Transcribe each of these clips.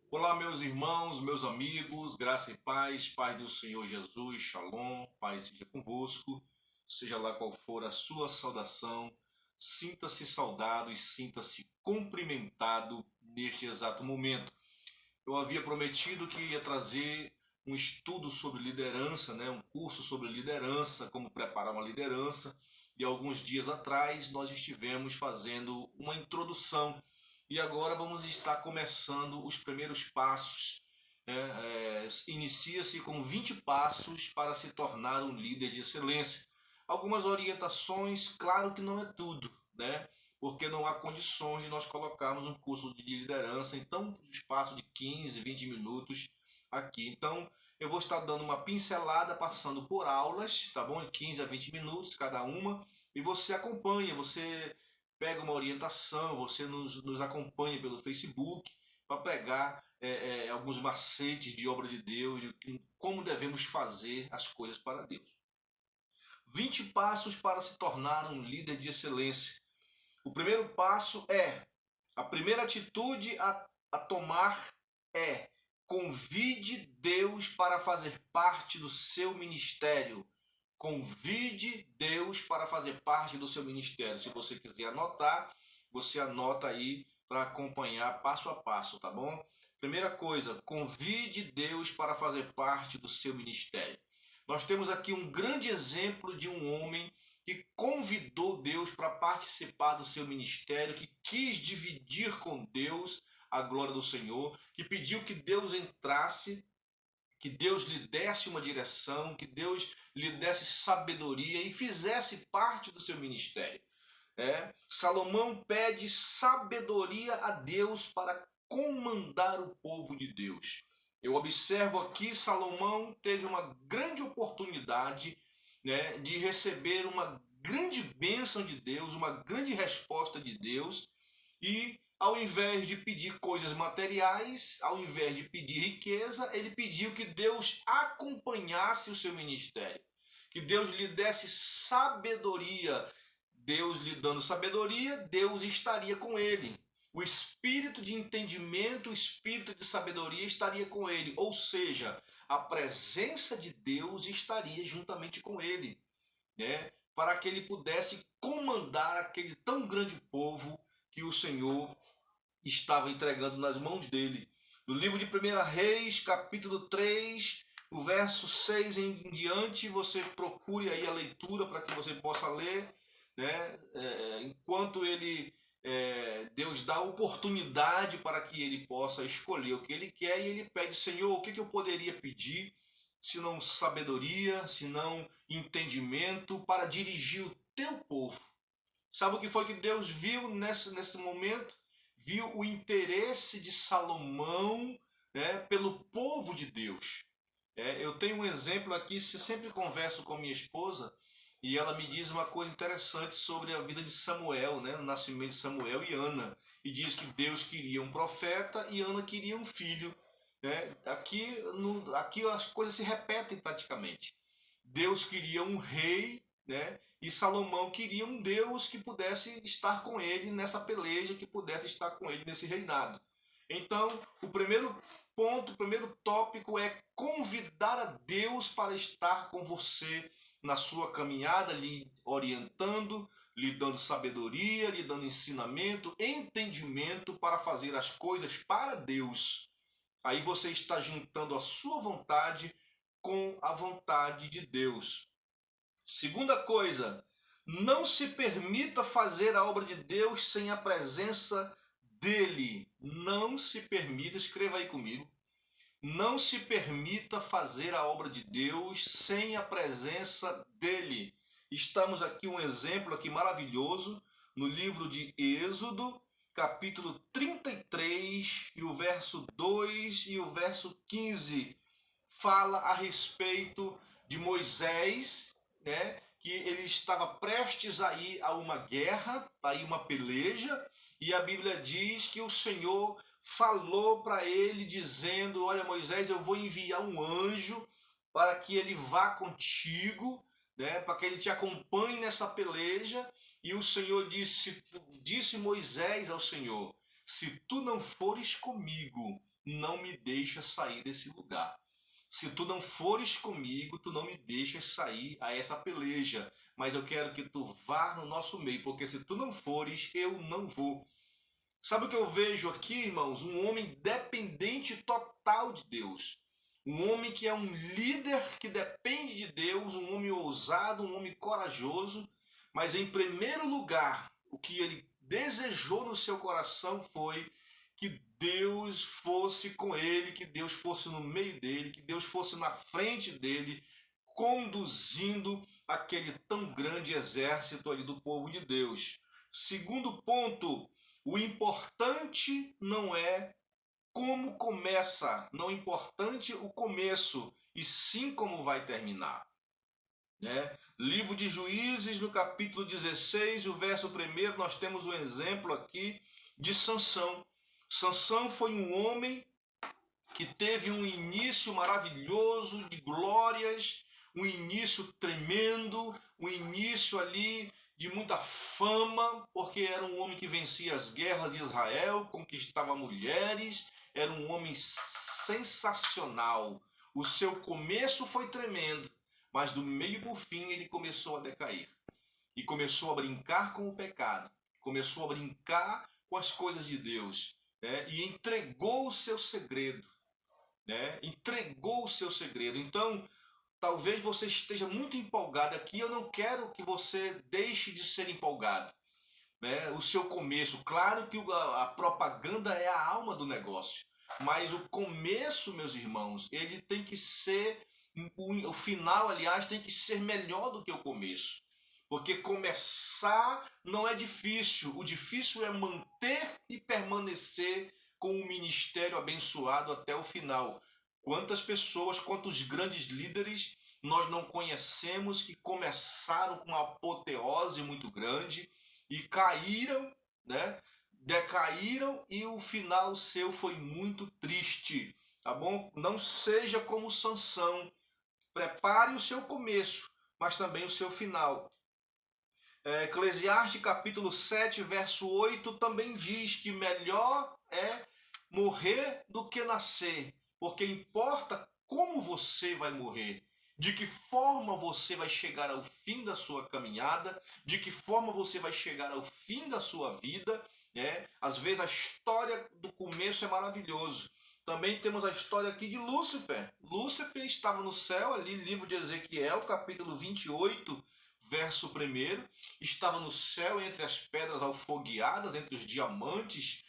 Olá, meus irmãos, meus amigos, graça e paz, paz do Senhor Jesus, Shalom, paz seja convosco, seja lá qual for a sua saudação, sinta-se saudado e sinta-se cumprimentado neste exato momento. Eu havia prometido que ia trazer um estudo sobre liderança, um curso sobre liderança, como preparar uma liderança, e alguns dias atrás nós estivemos fazendo uma introdução e agora vamos estar começando os primeiros passos. Inicia-se com 20 passos para se tornar um líder de excelência. Algumas orientações, claro que não é tudo, né? Porque não há condições de nós colocarmos um curso de liderança em tão espaço de 15, 20 minutos aqui. Então, eu vou estar dando uma pincelada, passando por aulas, tá bom? De 15 a 20 minutos cada uma, e você acompanha, você pega uma orientação, você nos acompanha pelo Facebook para pegar alguns macetes de obra de Deus, de como devemos fazer as coisas para Deus. 20 passos para se tornar um líder de excelência. O primeiro passo a primeira atitude a tomar é convide Deus para fazer parte do seu ministério. Convide Deus para fazer parte do seu ministério. Se você quiser anotar, você anota aí para acompanhar passo a passo, tá bom? Primeira coisa, convide Deus para fazer parte do seu ministério. Nós temos aqui um grande exemplo de um homem que convidou Deus para participar do seu ministério, que quis dividir com Deus a glória do Senhor, que pediu que Deus entrasse, que Deus lhe desse uma direção, que Deus lhe desse sabedoria e fizesse parte do seu ministério. Salomão pede sabedoria a Deus para comandar o povo de Deus. Eu observo aqui, Salomão teve uma grande oportunidade, de receber uma grande bênção de Deus, uma grande resposta de Deus, e ao invés de pedir coisas materiais, ao invés de pedir riqueza, ele pediu que Deus acompanhasse o seu ministério, que Deus lhe desse sabedoria. Deus lhe dando sabedoria, Deus estaria com ele. O espírito de entendimento, o espírito de sabedoria estaria com ele. Ou seja, a presença de Deus estaria juntamente com ele, para que ele pudesse comandar aquele tão grande povo que o Senhor estava entregando nas mãos dele. No livro de 1 Reis, capítulo 3, o verso 6 em diante, você procure aí a leitura para que você possa ler, enquanto Deus dá oportunidade para que ele possa escolher o que ele quer, e ele pede: Senhor, o que eu poderia pedir, se não sabedoria, se não entendimento, para dirigir o teu povo? Sabe o que foi que Deus viu nesse momento? Viu o interesse de Salomão, pelo povo de Deus. Eu tenho um exemplo aqui, sempre converso com minha esposa, e ela me diz uma coisa interessante sobre a vida de Samuel, o nascimento de Samuel e Ana. E diz que Deus queria um profeta e Ana queria um filho. Aqui as coisas se repetem praticamente. Deus queria um rei, e Salomão queria um Deus que pudesse estar com ele nessa peleja, que pudesse estar com ele nesse reinado. Então, o primeiro ponto, o primeiro tópico é convidar a Deus para estar com você na sua caminhada, lhe orientando, lhe dando sabedoria, lhe dando ensinamento, entendimento para fazer as coisas para Deus. Aí você está juntando a sua vontade com a vontade de Deus. Segunda coisa, não se permita fazer a obra de Deus sem a presença dele. Não se permita, escreva aí comigo. Não se permita fazer a obra de Deus sem a presença dele. Estamos aqui um exemplo aqui maravilhoso no livro de Êxodo, capítulo 33, e o verso 2 e o verso 15 fala a respeito de Moisés, que ele estava prestes a ir a uma guerra, a ir uma peleja, e a Bíblia diz que o Senhor falou para ele dizendo: olha, Moisés, eu vou enviar um anjo para que ele vá contigo, para que ele te acompanhe nessa peleja. E o Senhor disse Moisés ao Senhor: se tu não fores comigo, não me deixa sair desse lugar. Se tu não fores comigo, tu não me deixas sair a essa peleja. Mas eu quero que tu vá no nosso meio, porque se tu não fores, eu não vou. Sabe o que eu vejo aqui, irmãos? Um homem dependente total de Deus. Um homem que é um líder que depende de Deus, um homem ousado, um homem corajoso. Mas em primeiro lugar, o que ele desejou no seu coração foi que Deus fosse com ele, que Deus fosse no meio dele, que Deus fosse na frente dele, conduzindo aquele tão grande exército ali do povo de Deus. Segundo ponto, o importante não é como começa, não é importante o começo, e sim como vai terminar. Né? Livro de Juízes, no capítulo 16, o verso 1, nós temos um exemplo aqui de Sansão. Sansão foi um homem que teve um início maravilhoso de glórias, um início tremendo, um início ali de muita fama, porque era um homem que vencia as guerras de Israel, conquistava mulheres, era um homem sensacional. O seu começo foi tremendo, mas do meio para o fim ele começou a decair. E começou a brincar com o pecado, começou a brincar com as coisas de Deus, né? E entregou o seu segredo. Né? Entregou o seu segredo. Então, talvez você esteja muito empolgado aqui. Eu não quero que você deixe de ser empolgado. Né? O seu começo, claro que a propaganda é a alma do negócio, mas o começo, meus irmãos, ele tem que ser, o final, aliás, tem que ser melhor do que o começo. Porque começar não é difícil, o difícil é manter e permanecer com o ministério abençoado até o final. Quantas pessoas, quantos grandes líderes nós não conhecemos que começaram com uma apoteose muito grande e caíram, né? Decaíram e o final seu foi muito triste, tá bom? Não seja como Sansão. Prepare o seu começo, mas também o seu final. Eclesiastes capítulo 7, verso 8 também diz que melhor é morrer do que nascer, porque importa como você vai morrer, de que forma você vai chegar ao fim da sua caminhada, de que forma você vai chegar ao fim da sua vida. Né? Às vezes a história do começo é maravilhoso. Também temos a história aqui de Lúcifer. Lúcifer estava no céu, ali, livro de Ezequiel, capítulo 28, verso 1, estava no céu entre as pedras alfogueadas, entre os diamantes,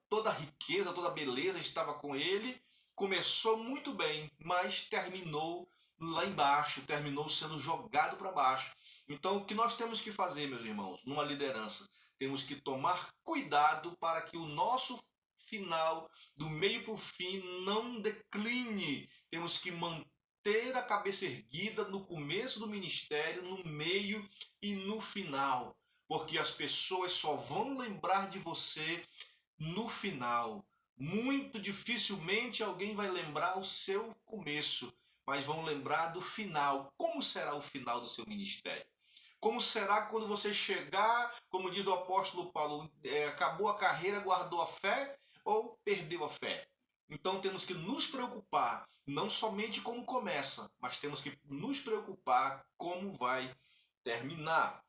toda a riqueza, toda a beleza estava com ele. Começou muito bem, mas terminou lá embaixo, terminou sendo jogado para baixo. Então, o que nós temos que fazer, meus irmãos, numa liderança? Temos que tomar cuidado para que o nosso final, do meio para o fim, não decline. Temos que manter a cabeça erguida no começo do ministério, no meio e no final, porque as pessoas só vão lembrar de você no final. Muito dificilmente alguém vai lembrar o seu começo, mas vão lembrar do final. Como será o final do seu ministério? Como será quando você chegar, como diz o apóstolo Paulo, acabou a carreira, guardou a fé ou perdeu a fé? Então temos que nos preocupar não somente como começa, mas temos que nos preocupar como vai terminar.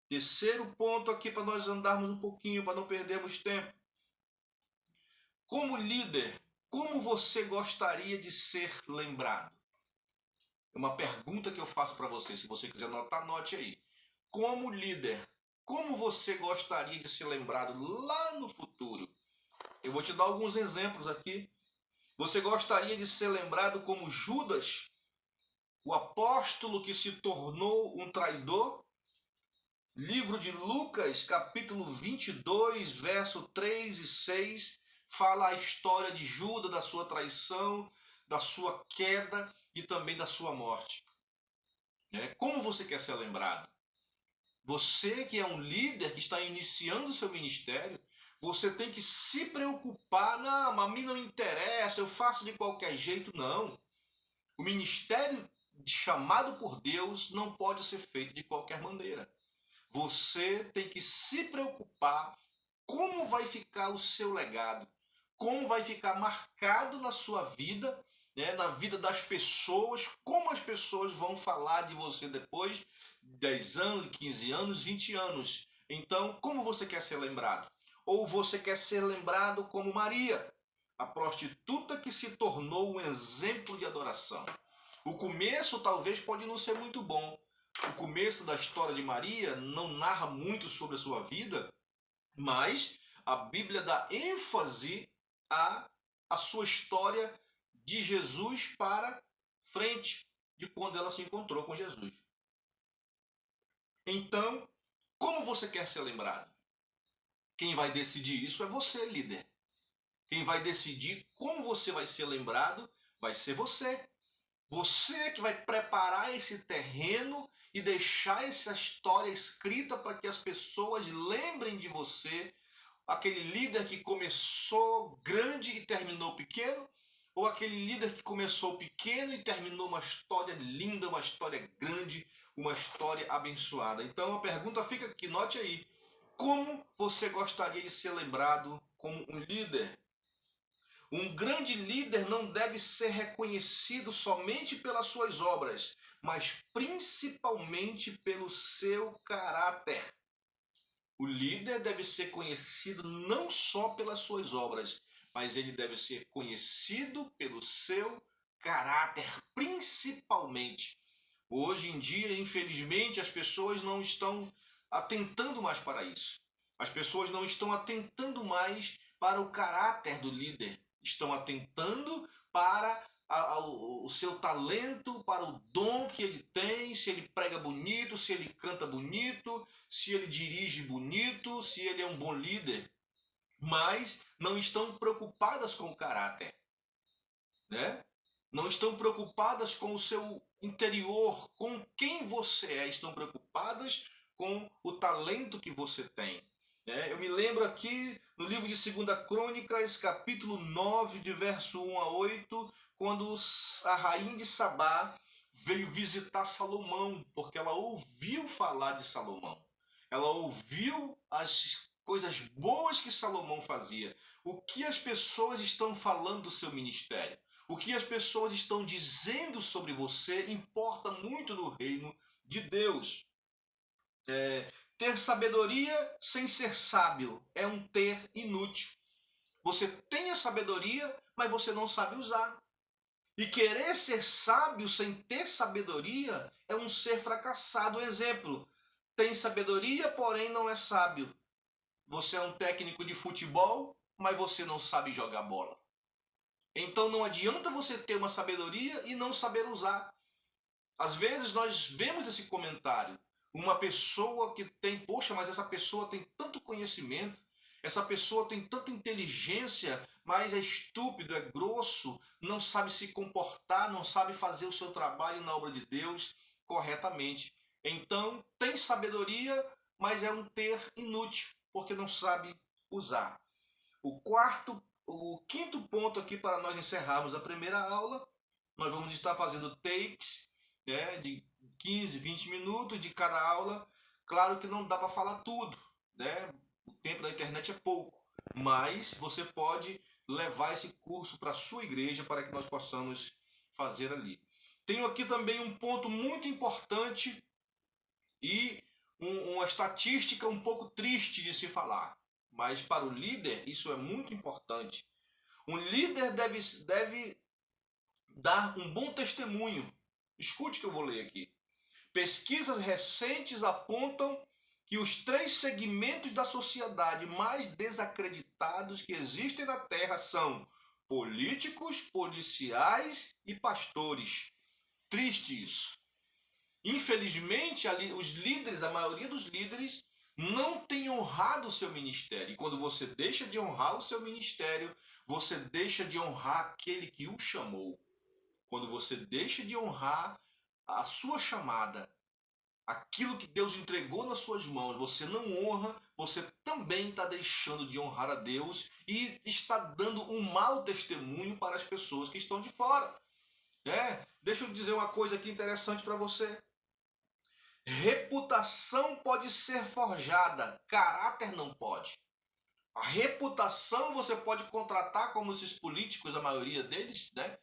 Terceiro ponto aqui para nós andarmos um pouquinho, para não perdermos tempo. Como líder, como você gostaria de ser lembrado? É uma pergunta que eu faço para você. Se você quiser anotar, anote aí. Como líder, como você gostaria de ser lembrado lá no futuro? Eu vou te dar alguns exemplos aqui. Você gostaria de ser lembrado como Judas, o apóstolo que se tornou um traidor? Livro de Lucas, capítulo 22, verso 3 e 6, fala a história de Judas, da sua traição, da sua queda e também da sua morte. Como você quer ser lembrado? Você que é um líder que está iniciando o seu ministério, você tem que se preocupar. Não, a mim não interessa, eu faço de qualquer jeito. Não. O ministério chamado por Deus não pode ser feito de qualquer maneira. Você tem que se preocupar como vai ficar o seu legado, como vai ficar marcado na sua vida, né, na vida das pessoas, como as pessoas vão falar de você depois de 10 anos, 15 anos, 20 anos. Então, como você quer ser lembrado? Ou você quer ser lembrado como Maria, a prostituta que se tornou um exemplo de adoração? O começo talvez pode não ser muito bom. O começo da história de Maria não narra muito sobre a sua vida, mas a Bíblia dá ênfase à sua história de Jesus para frente, de quando ela se encontrou com Jesus. Então, como você quer ser lembrado? Quem vai decidir isso é você, líder. Quem vai decidir como você vai ser lembrado vai ser você. Você que vai preparar esse terreno e deixar essa história escrita para que as pessoas lembrem de você. Aquele líder que começou grande e terminou pequeno, ou aquele líder que começou pequeno e terminou uma história linda, uma história grande, uma história abençoada. Então a pergunta fica aqui, note aí. Como você gostaria de ser lembrado como um líder? Um grande líder não deve ser reconhecido somente pelas suas obras, mas principalmente pelo seu caráter. O líder deve ser conhecido não só pelas suas obras, mas ele deve ser conhecido pelo seu caráter, principalmente. Hoje em dia, infelizmente, as pessoas não estão atentando mais para isso. As pessoas não estão atentando mais para o caráter do líder. Estão atentando para o seu talento, para o dom que ele tem, se ele prega bonito, se ele canta bonito, se ele dirige bonito, se ele é um bom líder. Mas não estão preocupadas com o caráter, né? Não estão preocupadas com o seu interior, com quem você é, estão preocupadas com o talento que você tem. Eu me lembro aqui no livro de 2 Crônicas, capítulo 9, de verso 1 a 8, quando a rainha de Sabá veio visitar Salomão, porque ela ouviu falar de Salomão. Ela ouviu as coisas boas que Salomão fazia. O que as pessoas estão falando do seu ministério. O que as pessoas estão dizendo sobre você importa muito no reino de Deus. Ter sabedoria sem ser sábio é um ter inútil. Você tem a sabedoria, mas você não sabe usar. E querer ser sábio sem ter sabedoria é um ser fracassado. Exemplo, tem sabedoria, porém não é sábio. Você é um técnico de futebol, mas você não sabe jogar bola. Então não adianta você ter uma sabedoria e não saber usar. Às vezes nós vemos esse comentário. Uma pessoa que tem, poxa, mas essa pessoa tem tanto conhecimento, essa pessoa tem tanta inteligência, mas é estúpido, é grosso, não sabe se comportar, não sabe fazer o seu trabalho na obra de Deus corretamente. Então, tem sabedoria, mas é um ter inútil, porque não sabe usar. O quinto ponto aqui para nós encerrarmos a primeira aula, nós vamos estar fazendo takes, né, de 15, 20 minutos de cada aula. Claro que não dá para falar tudo, né? O tempo da internet é pouco, mas você pode levar esse curso para a sua igreja para que nós possamos fazer ali. Tenho aqui também um ponto muito importante e uma estatística um pouco triste de se falar, mas para o líder isso é muito importante. Um líder deve dar um bom testemunho. Escute o que eu vou ler aqui. Pesquisas recentes apontam que os 3 segmentos da sociedade mais desacreditados que existem na Terra são políticos, policiais e pastores. Triste isso. Infelizmente, os líderes, a maioria dos líderes, não tem honrado o seu ministério. E quando você deixa de honrar o seu ministério, você deixa de honrar aquele que o chamou. Quando você deixa de honrar a sua chamada, aquilo que Deus entregou nas suas mãos, você não honra, você também está deixando de honrar a Deus e está dando um mau testemunho para as pessoas que estão de fora. Deixa eu dizer uma coisa aqui interessante para você. Reputação pode ser forjada, caráter não pode. A reputação você pode contratar, como esses políticos, a maioria deles, né?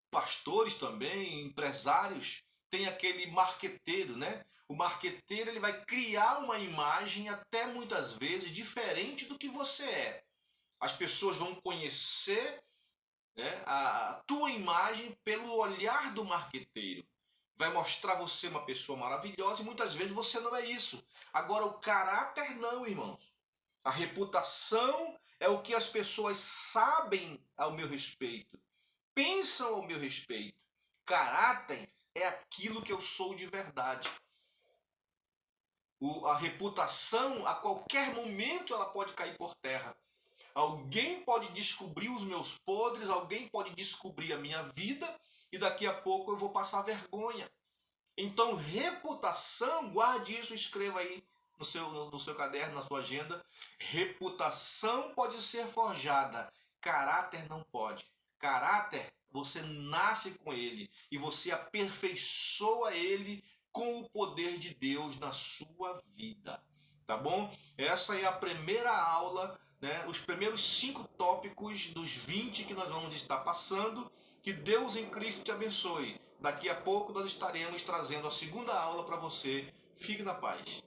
Pastores também, empresários, tem aquele marqueteiro, né? O marqueteiro ele vai criar uma imagem até muitas vezes diferente do que você é. As pessoas vão conhecer, né, a tua imagem pelo olhar do marqueteiro. Vai mostrar você uma pessoa maravilhosa e muitas vezes você não é isso. Agora, o caráter não, irmãos. A reputação é o que as pessoas sabem ao meu respeito, pensam ao meu respeito. Caráter é aquilo que eu sou de verdade. A reputação, a qualquer momento, ela pode cair por terra. Alguém pode descobrir os meus podres, alguém pode descobrir a minha vida e daqui a pouco eu vou passar vergonha. Então, reputação, guarde isso, escreva aí no seu caderno, na sua agenda. Reputação pode ser forjada, caráter não pode. Caráter, você nasce com ele e você aperfeiçoa ele com o poder de Deus na sua vida. Tá bom? Essa é a primeira aula, né? Os primeiros 5 tópicos dos 20 que nós vamos estar passando. Que Deus em Cristo te abençoe. Daqui a pouco nós estaremos trazendo a segunda aula para você. Fique na paz.